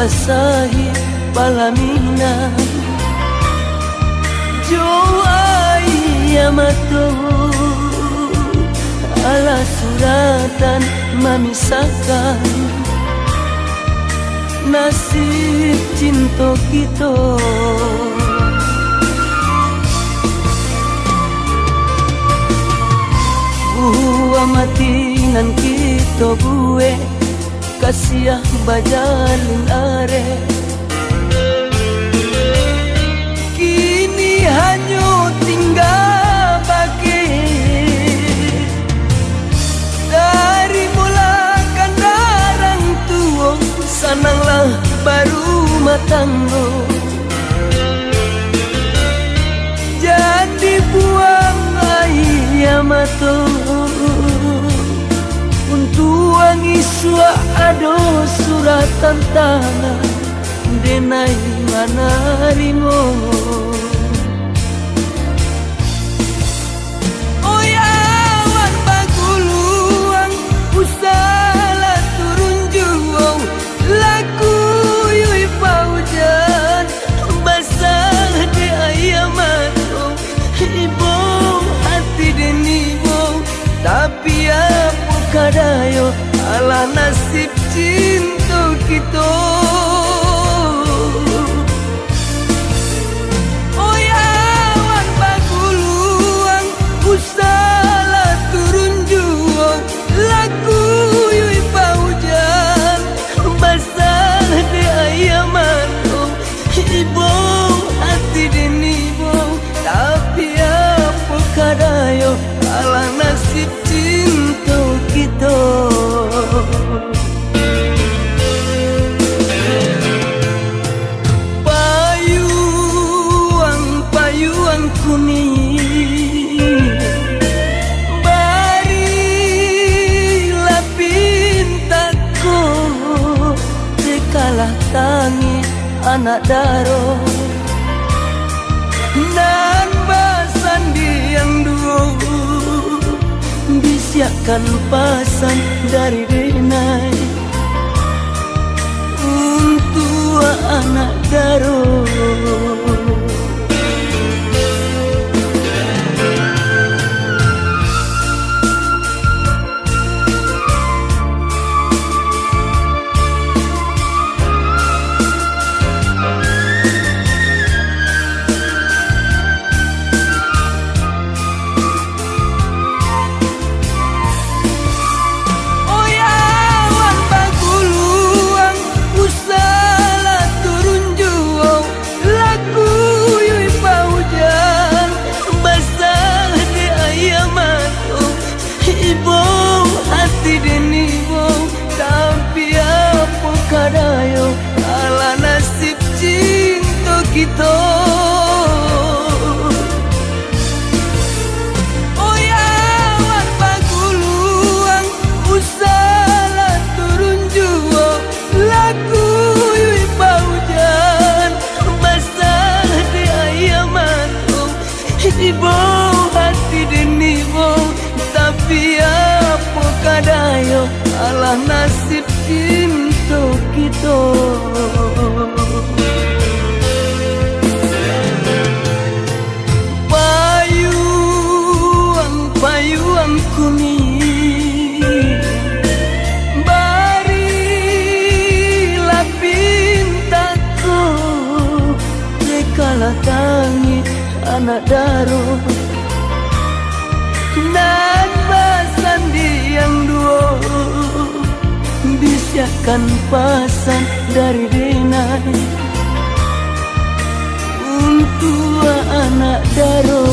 basahi palamina jo ayamato ala suratan memisahkan nasib cinta kita. Buah matinan kita bue kasiah bajalin are kini hanya tinggal bagi dari mula kandarang tua sananglah baru matanggo jadi buang ayamato untuk angiswa ado suratan tangan denai manarimo. Oi awan baguluang usala turun juang laku yui paujan basah de ayamato ibo hati denibo tapi apa kadayo ala nasib cinta kita. Oh awan baguluang usala turun juang laku yui paujan basah de ayamato ibo hati denibo tapi apa kadayo ala nasib cinta kita. Payuang kuning barilah pintaku dekalah tangi anak daro nan basan diang dulu bisiakan pasan dari denai untuk anak daro. Ibu hati denibo tapi apa kadayo ala nasib cinta kita. Oh awan baguluang usala turun jua laku yui paujan basah de ayamato ibu hati denibo tapi apa kadayo ala nasib cinta kita. Payuang kuning barilah pintaku dekalah tangi anak daro nan basan diang duo bisiakan pasan dari denai untuk anak daro.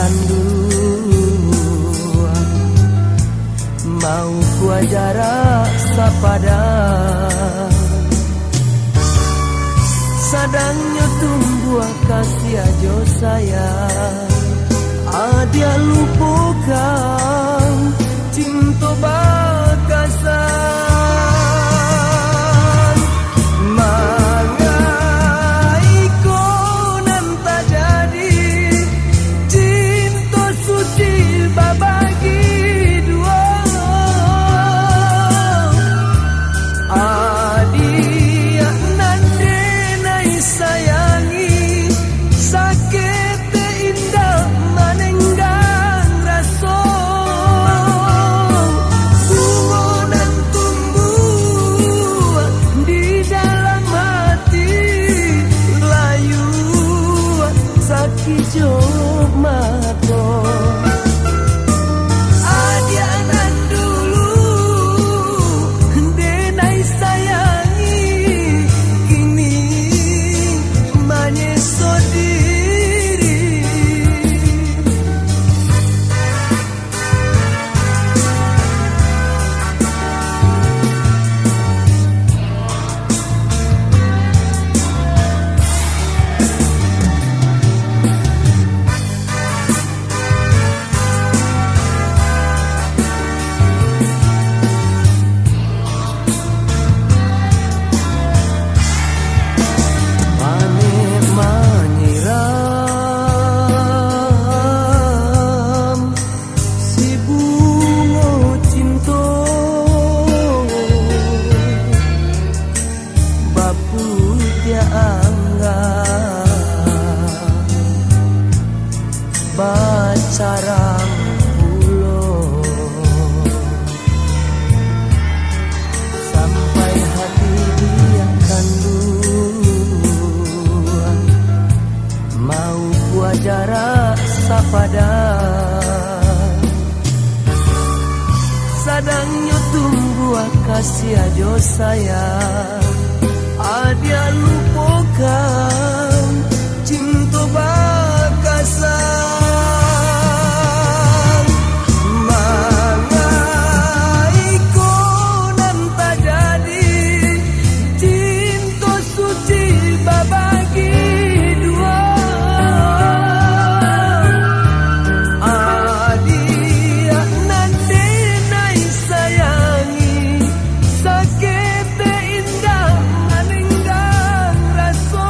kanduan mau kuajara sapada sadangnya tumbuh kasih ajo sayang adia lupakan cinta bakasan mangai konan tak jadi cinta suci babagi dua adia nande nai sayangi sakit indah manenggang raso bungonan tumbuh di dalam hati layu sakit jomato adianan dulu denai sayangi kini manyeso diri mane manyiram si bungo cinta bapu dia anggap bacarang pulo sampai hati dia kanduan mau kuajara sapada sadangnya tumbuh kasih ajo sayang adia lupakan cinta bakasan mangai konan tak jadi cinta suci babagi dua adia nande nai sayangi sakit indah manenggang raso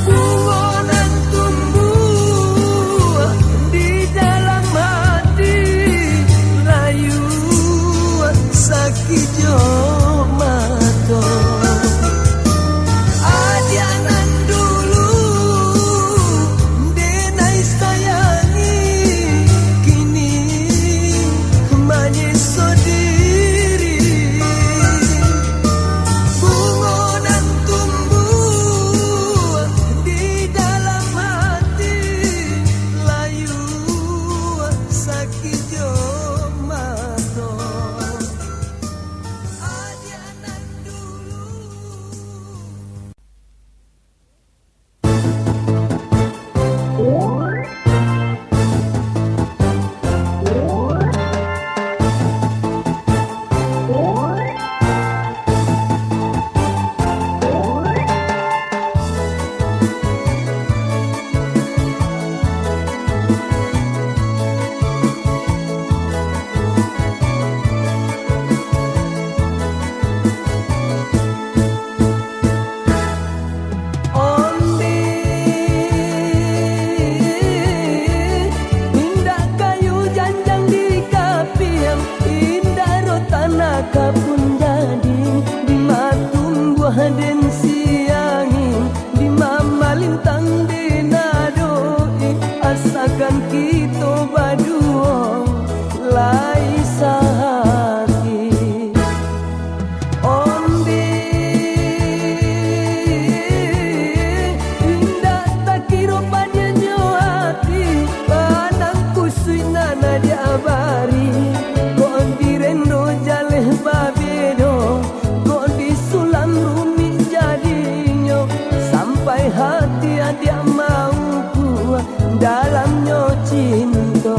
bungonan tumbuh di dalam hati layu sakit jomato adianan dulu denai sayangi kini manyeso diri bungonan tumbuh di dalam hati layu sakit jomato adianan dulu. Ondi indah kayu janjang di kapiang indah rotana kapun jadi di matumbuh den siangi di mama lintang dinadoi asakan kita baduo lai sahaki ondi indah tak kira pada hati panangku suinana diabari kok direndo jaleh babedo kok disulam rumi jadinya sampai hati adia mau kuat dalamnya cinta.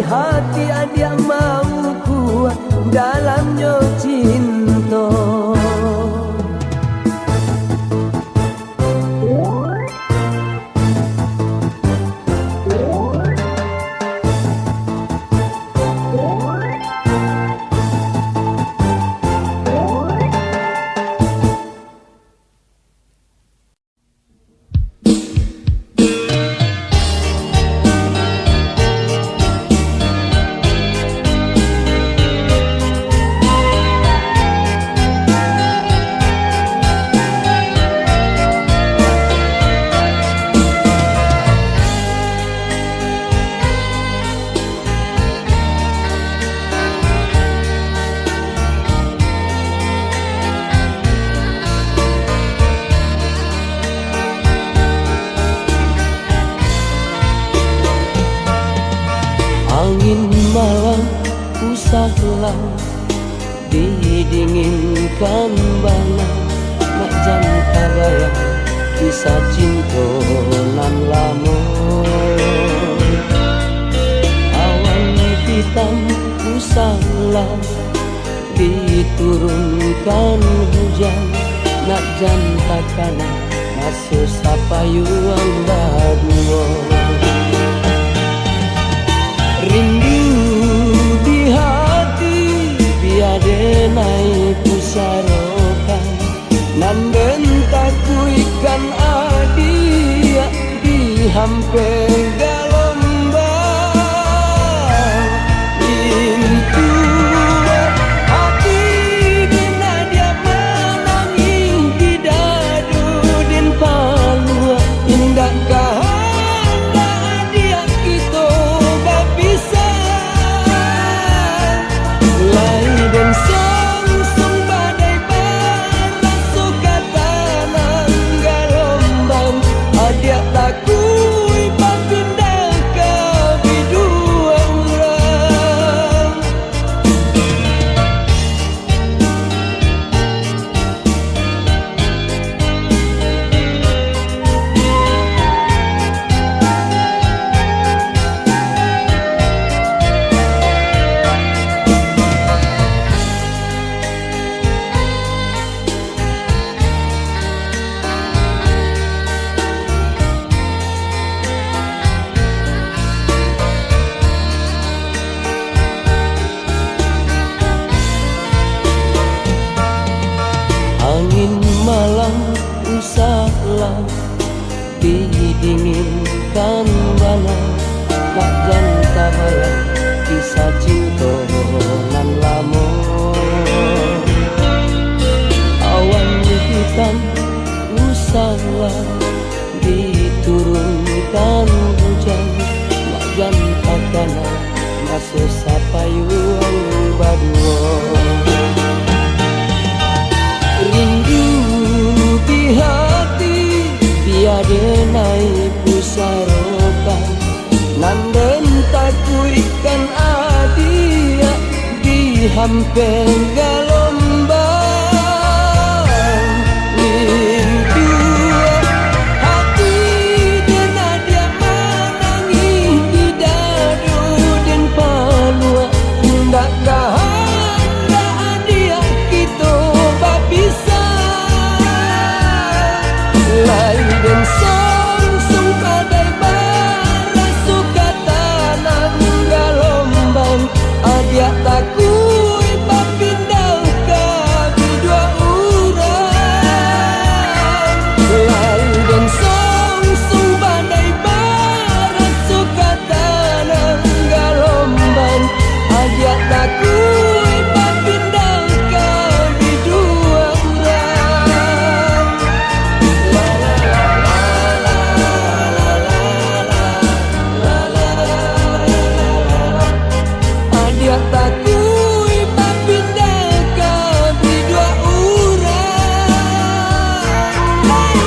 Hati adia mau kuat dalamnya cinta. Angin malam usahlah didinginkan bana, nak jangka bayang kisah cinta nan lama. Awan hitam usahlah diturunkan hujan, nak jangka kana masuk sapayuan badua. Rindu di hati biade naik pusarokan, nan bentaku ikan adia di hampe galombang. Intu hati dina dia menangis di dadu din palua, indah kahanda dia kita dan sang badai barat suka tanang galombang, adia takui papinda bahala kisah cinta nan lamo. Awan hitam usahlah diturunkan hujan, magan takana masuk sapayuan badua. Rindu di hati tiada naik pusarokan, nanden takuikan adia di hampir galombang. Rindu hati dena dia menangis di dadu dan palua, ndak gahanda adia kita babisa. Lai dan song badai bara suka tanam galombang, adia takui papindah ke dua urang. Lai dan song badai bara suka tanam galombang, adia takui papindah ke dua urang. Adia takui papindah ke dua urang. Lai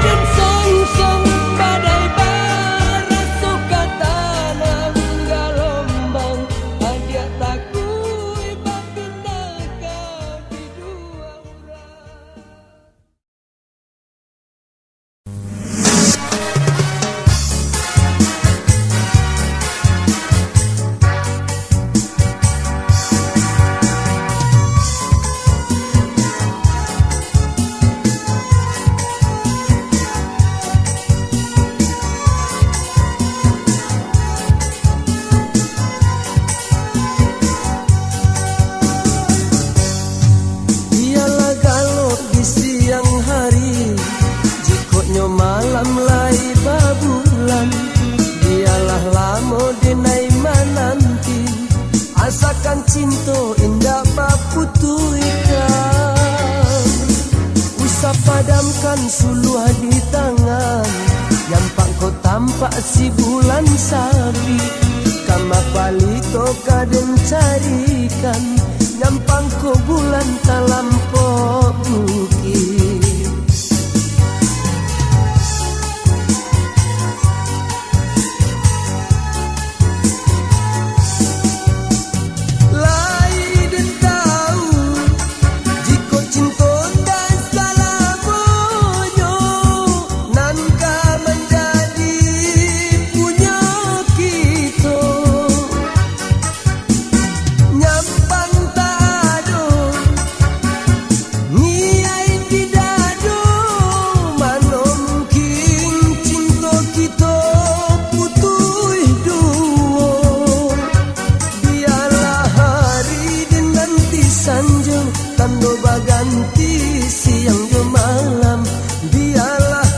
dan song badai bara suka tanam galombang, adia takui papindah ke dua urang. Dialah galok di siang hari, jikotnya malam lai babulan. Dialah lamo denai mananti, asakan cinta indah baputuikan. Usah padamkan suluh di tangan, nyampak kau tampak si bulan sabi. Kama palito kaden carikan, nyampang ko bulan talampok bukit. Lai dan tahu jika cinta dan salamonyo, nanka menjadi punya kita. Nyampang tak ada niai di dado, mana mungkin cinta kita putus dua. Biarlah hari dan nanti sanjo, tanda baganti siang jo malam. Biarlah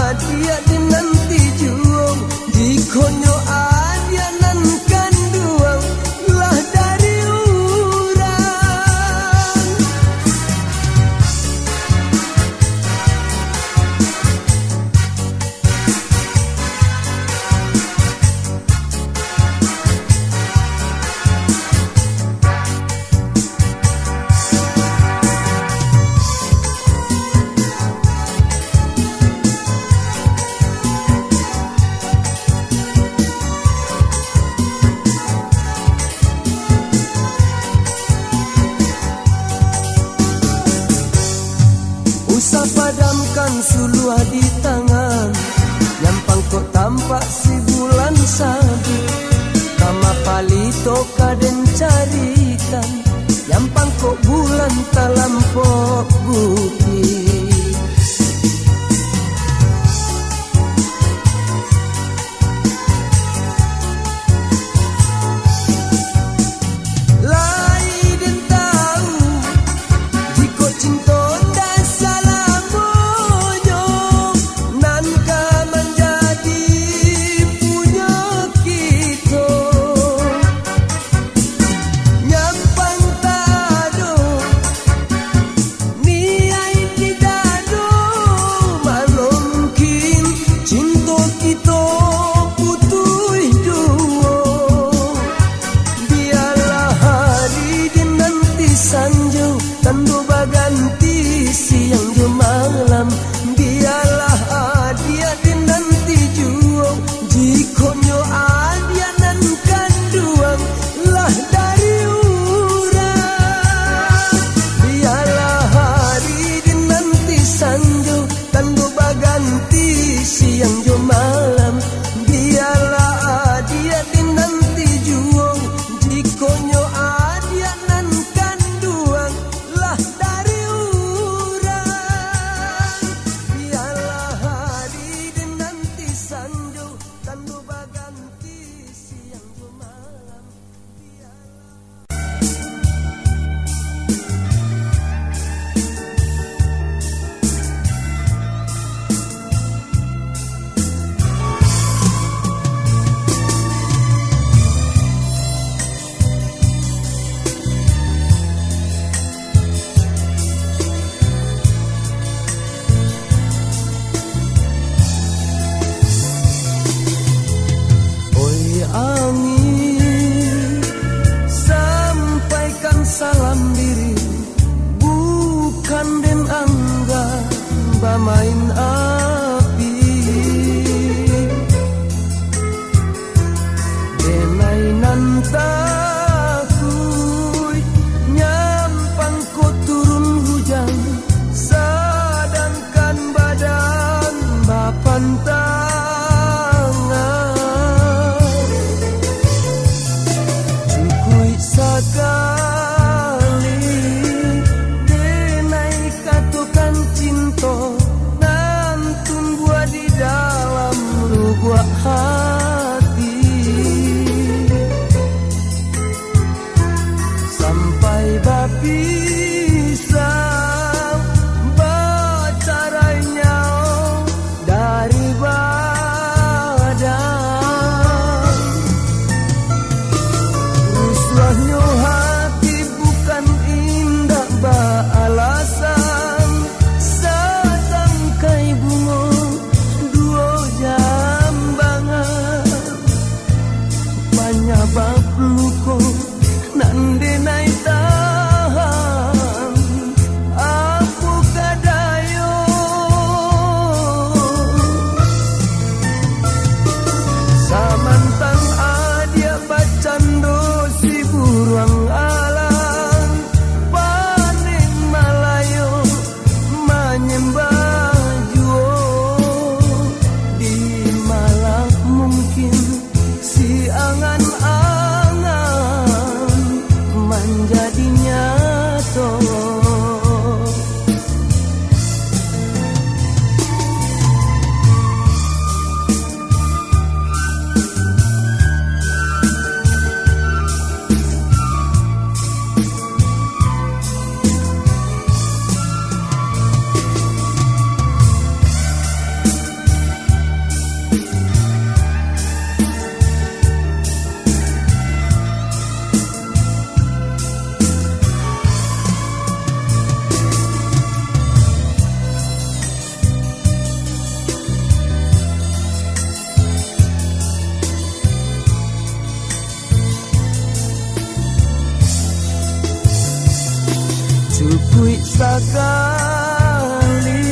adia dan nanti juang, dikonyo adia nan kanduang lah dari urang. Usah padamkan suluh di tangan, nyampang kau tampak si bulan sabi. Kama palito kaden carikan, nyampang kau bulan talampok bukit. Lai dan tahu jika cinta dan salamonyo, nanka menjadi punya kita. nanti siang jo malam biarlah. Angin, sampaikan salam diri, bukan den angga bamain api. Denai nan takui nyampang ko turun hujan, sedangkan badan bapantang. Sekali denai katakan cinta nantun buat di dalam lubuk hati, sampai bapisah bacaranya dari badan. Rusuhnya hati bukan indah alasan, setangkai bunga dua jambangan, banyak bab luka nan denai tahan aku kadayo. Samantang adia bacando si buruang alam, paning malayo menyembah juo, di malam mungkin si angan-angan menjadi nyata. Cukui sekali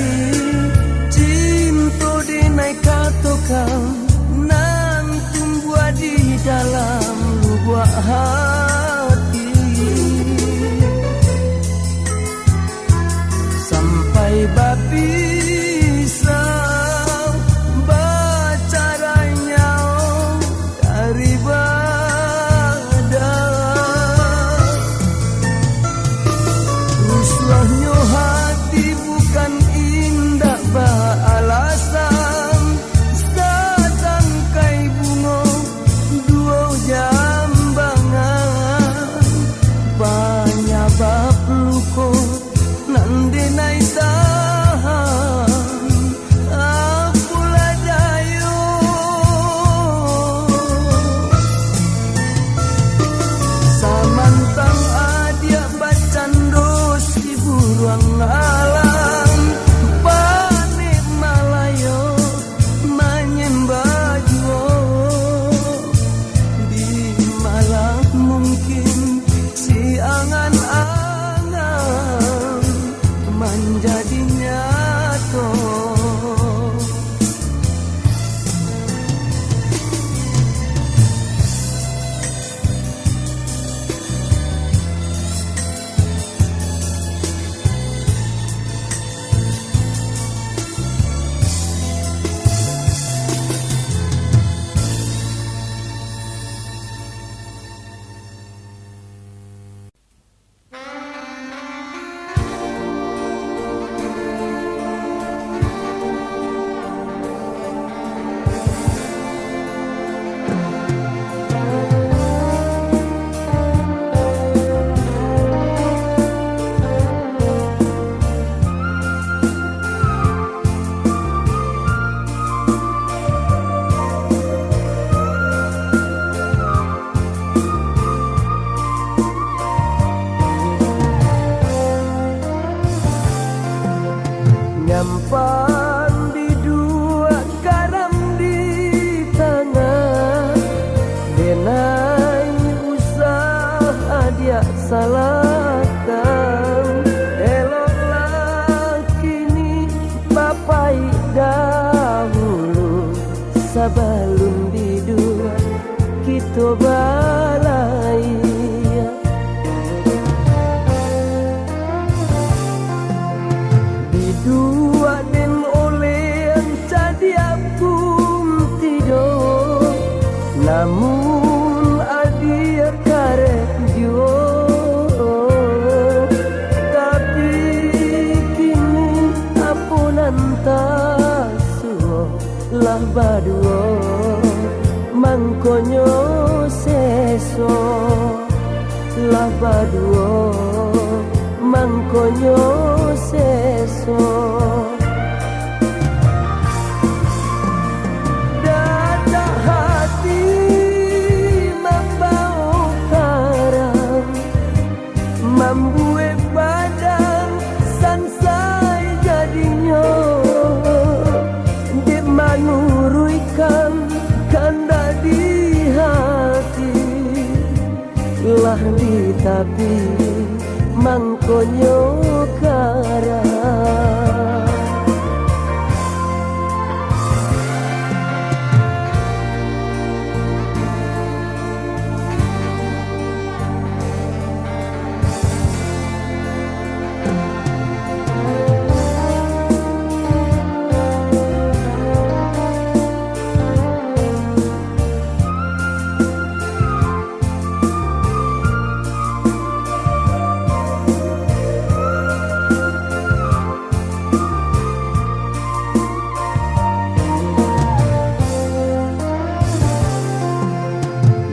cinta denai katakan nantun buat di dalam lubuk hati, sampai bapisah bacaranya dari rusuhnya hati bukan indah alasan, setangkai bunga dua jambangan. salahkan. Eloklah kini papai dahulu, sabalun bidua kita balai. Bidua den oleh jadi aku tidur, namun adir karet jua. Tapi kini apunan tasuo lah badua, mangkonyo seso lah badua, mangkonyo seso. Dadah hati membau karang, membuat badan sansai jadinya. Dia menurutkan kanda di hati, lah di tapi mangkonyo karang.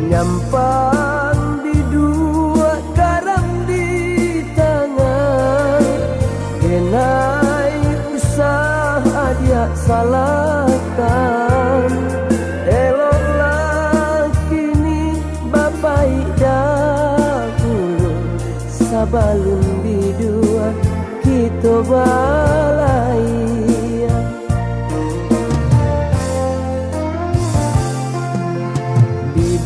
Nyampang di dua karang di tangan, kenai usaha dia salahkan. Eloklah kini bapai dahulu, sabalun bidua kita balai.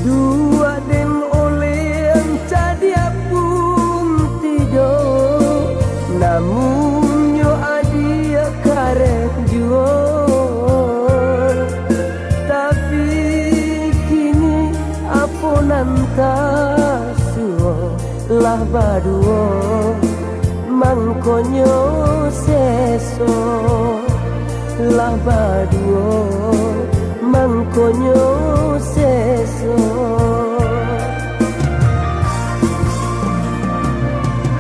Dua den oleh jadi apun tidur, namun yo adia karet jual. Tapi kini apunan tasuo lah badua, mangkonyo seso lah badua, mangkonyo seso.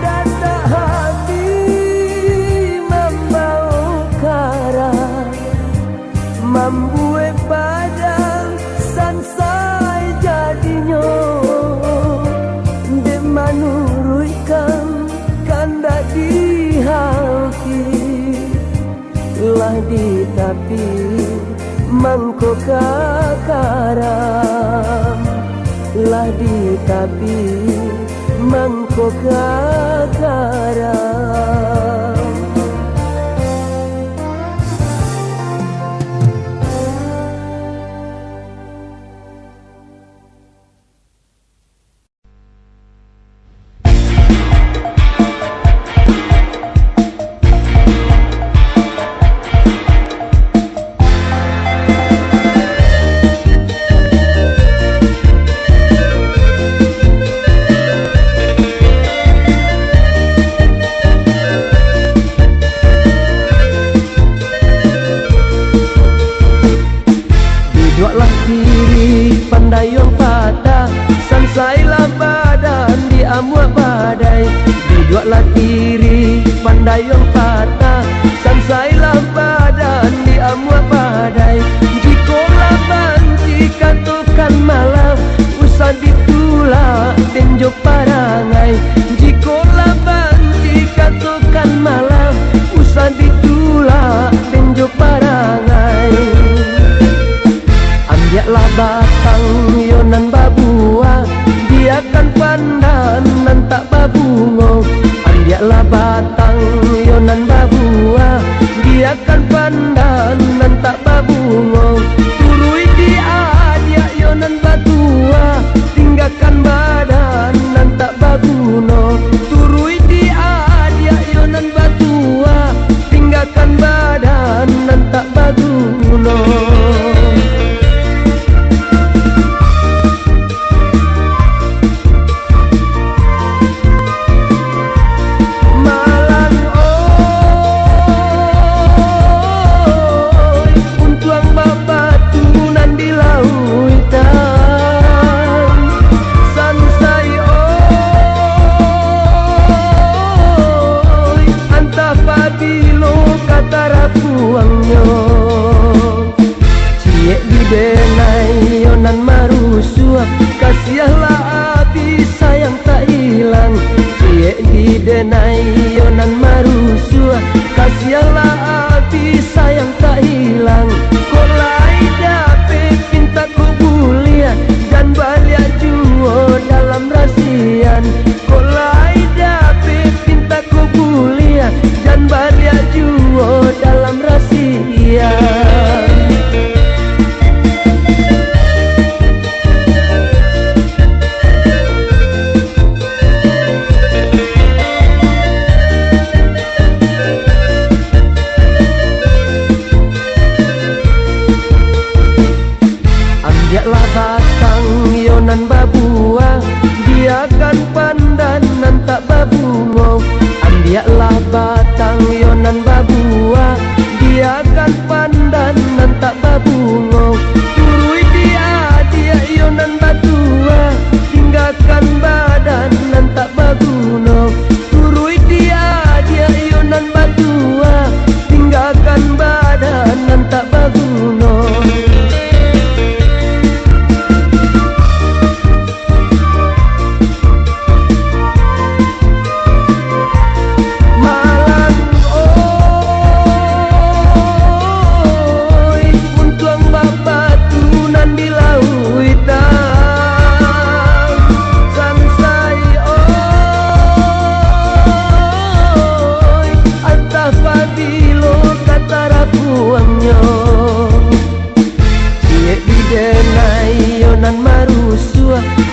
Dadah hati membau karang, membuat badan sansai jadinya. Dia menurutkan kanda di hati, lah di tapi mangko karam, lah di tapi mangko karam. Duduklah kiri pandayong patah, sansailah badan di amuak badai. Duduklah kiri pandayong patah, sansailah badan di amuak badai. Jikolah banci katukan malam, usah ditulak tenjo parangai. Jikolah banci katukan malam, usah ditulak tenjo parangai. Ambiaklah batang yonan babua, biarkan pandanan tak babungo. Ambiaklah batang yonan babua, biarkan pandanan tak babungo. Turui dia yonan batua, tinggalkan badanan tak baguno. kasiahlah abi sayang tak hilang. Cie di denai yonan marusua, kasiahlah abi sayang tak hilang. Kolai dape pinta kubulia dan balik juo dalam rasian. Kolai dape pinta kubulia dan balik juo dalam rasian. Ambiaklah batang yonan babua, biarkan pandanan tak babungo. Ambiaklah batang yonan babua, biarkan pandanan tak babungo. Turui dia yonan batua, tinggalkan badanan tak baguno. Turui dia yonan batua, tinggalkan badanan tak baguno.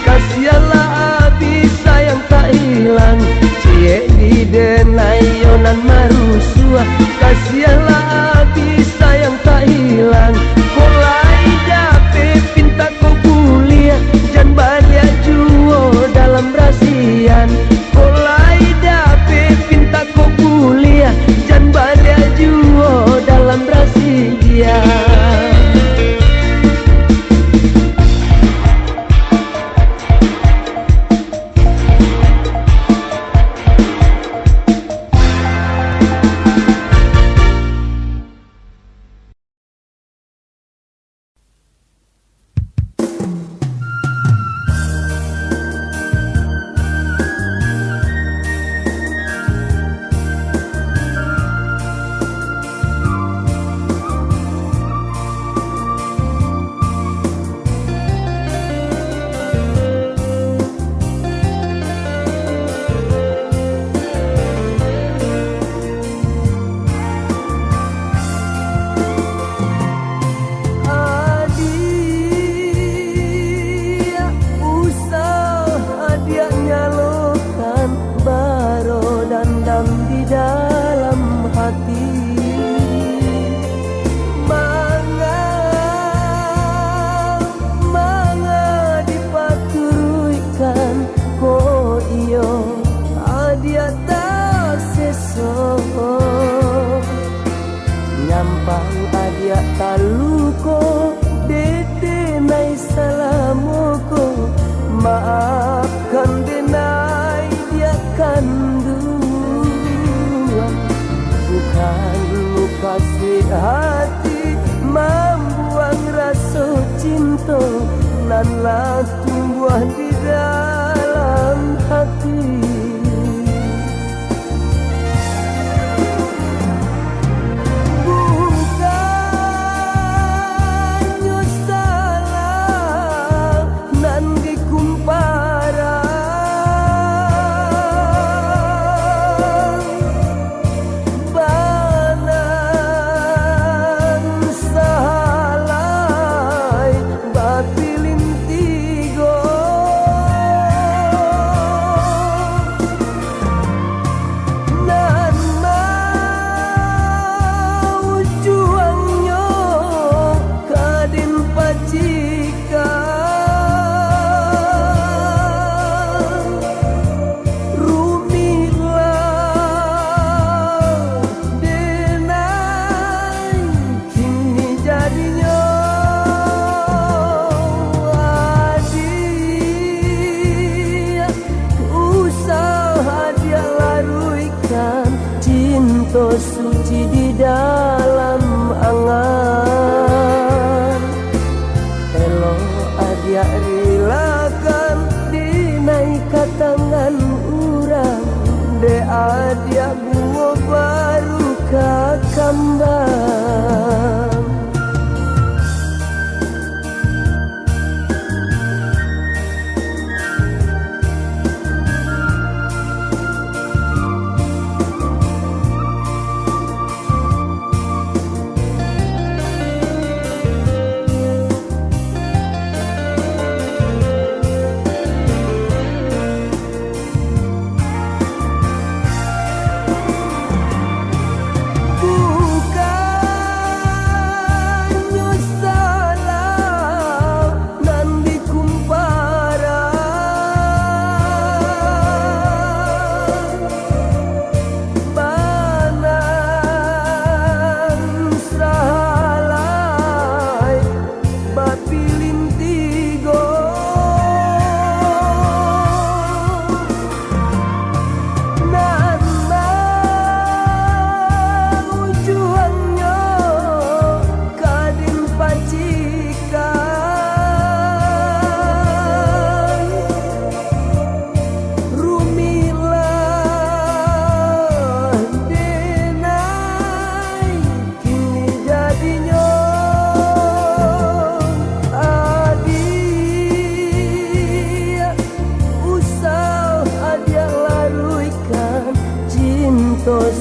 Kasiahlah abi sayang tak hilang. Cie di denai yonan marusua, kasiahlah abi sayang tak hilang. Kolai dape pinta ko kuliah jan balik juo dalam rasian. Kolai dape pinta ko kuliah jan balik juo dalam rasian. Maafkan denai dia kandungan, bukan kasih hati membuang rasa cinta nan lah tumbuh di dalam hati. Suci di dalam angan, elo adia rila kembang.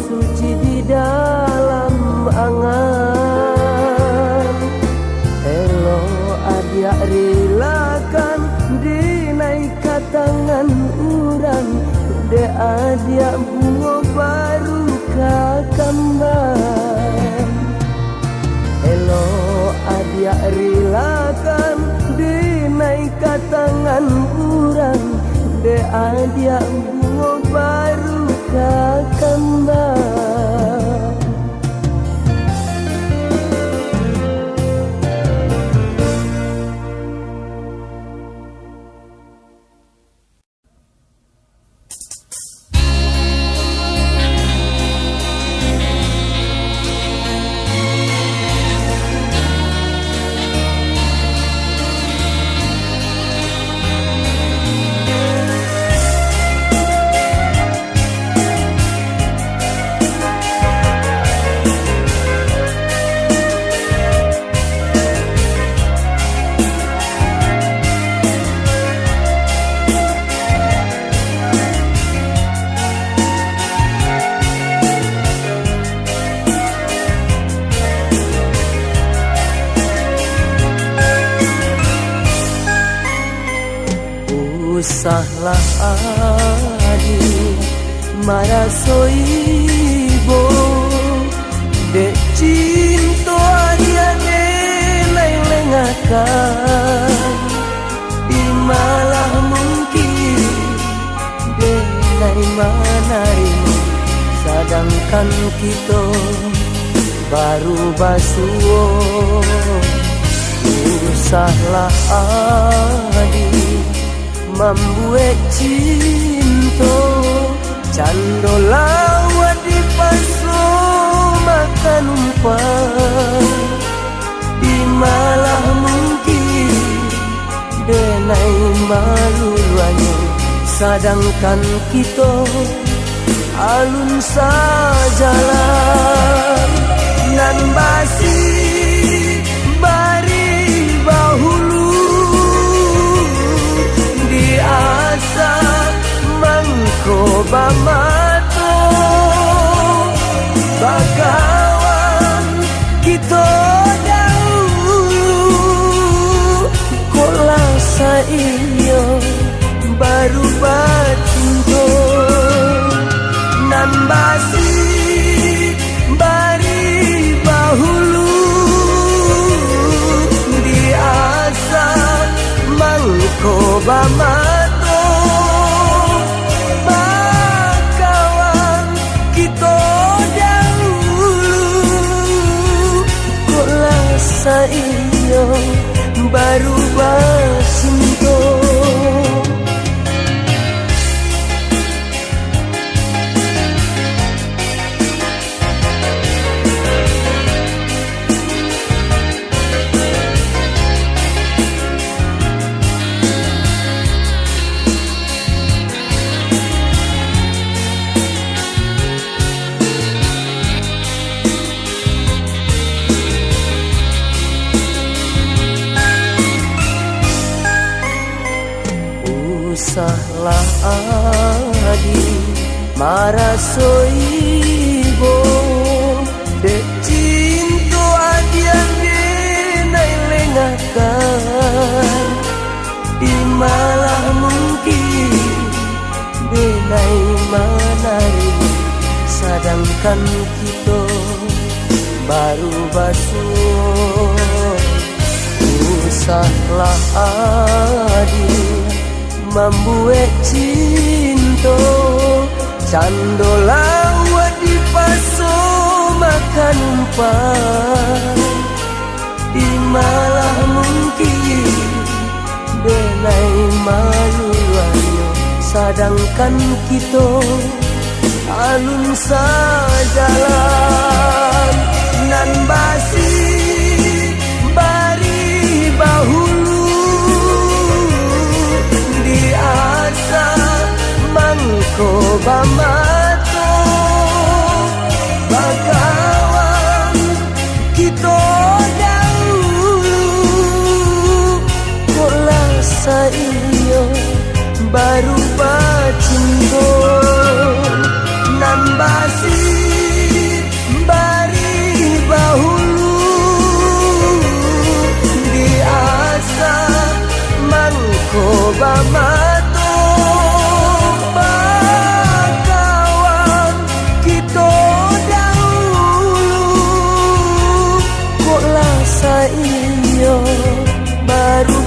Suci di dalam angan, elo adia relakan dinaik ke tangan urang, de adia bunga baru ke kembang. Elo adia relakan dinaik ke tangan urang, de adia bunga baru ke kembang. Usahlah adi marasoibo de cinta dia de lengakan di malah mungkin de nai manaimu, sedangkan kita baru basuo. Usahlah adi membuat cinta cando lawa di paso makan umpan di malah mungkin denai maluannya, sedangkan kita alun sajalah nan basi bari bahulu asa mangko bamato bagawan kita dahulu kola saiyo baru bacinto nan basi bari bahulu di asa mangko bamato iyo baru basinto. usahlah adi marasoibo dek cinta adian denai lengakan di malah mungkin denai manari sedangkan kita baru basuh. Usahlah adil membuat cinta candola wadi paso makan umpan di malah mungkin denai maluanyo sedangkan kita alun sajalan nan basi bari bahulu di asa mangko bamato bakawan kita dahulu kok lasa iyo baru bacindo nan basi bari bahulu di asa mangko bamato bakawan kita dahulu kok lasa iyo baru